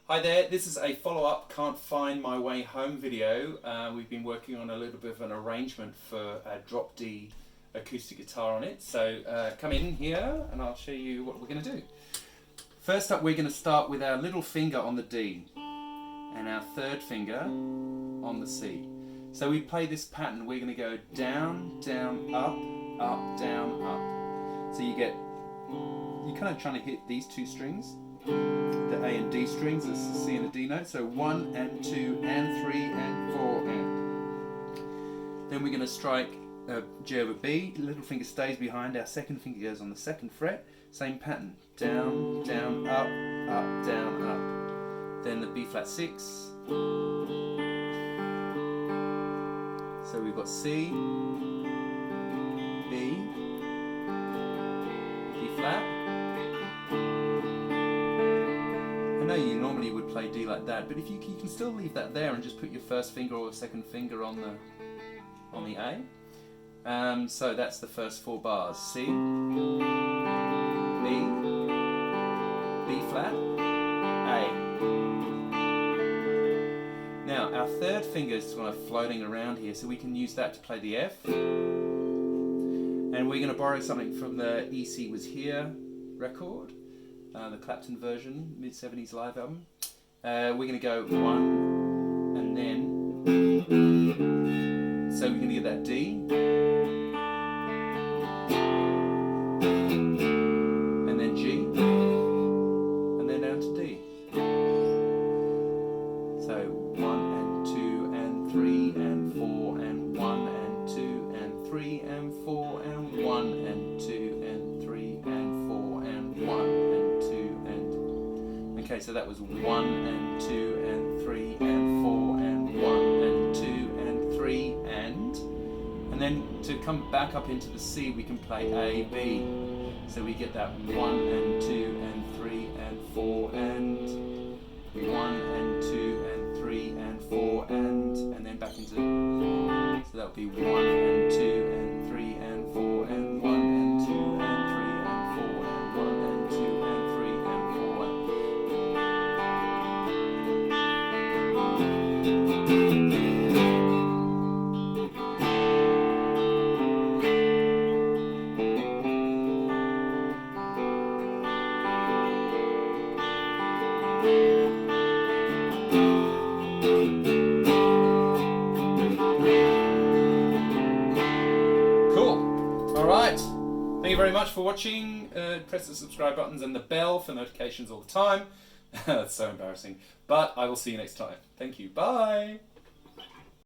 Hi there, this is a follow-up Can't Find My Way Home video. We've been working on a little bit of an arrangement for a drop D acoustic guitar on it. So come in here and I'll show you what we're going to do. First up, we're going to start with our little finger on the D and our third finger on the C. So we play this pattern. We're going to go down, down, up, up, down, up. So you're kind of trying to hit these two strings, the A and D strings, the C and the D note. So 1 and 2 and 3 and 4 and. Then we're going to strike a G over B. Little finger stays behind. Our second finger goes on the second fret. Same pattern. Down, down, up, up, down, up. Then the B flat 6. So we've got C, B, B flat. I know you normally would play D like that, but if you can still leave that there and just put your first finger or second finger on the A. So that's the first 4 bars. C, B, B flat, A. Now our third finger is kind of floating around here, so we can use that to play the F. And we're going to borrow something from the EC Was Here record, the Clapton version, mid-70s live album. We're going to go 1 and then, so we're going to get that D. And then G. And then down to D. So 1 and 2 and 3 and 4 and 1 and 2 and 3 and 4 and 1 and 2 and 3 and 4 and 1 and 2 and. Okay, so that was 1 and 2 and 3 and 4 and 1 and 2 and 3 and. And then to come back up into the C, we can play A, B. So we get that 1 and 2 and 3 and 4 and 1 and 2 and 3 and 4 and then back into, so that would be 1 and 2 and 3 and 4 and 1 and 2 and 3 and 4 and 1 and 2 and 3 and Alright, thank you very much for watching. Press the subscribe buttons and the bell for notifications all the time. That's so embarrassing. But I will see you next time. Thank you. Bye.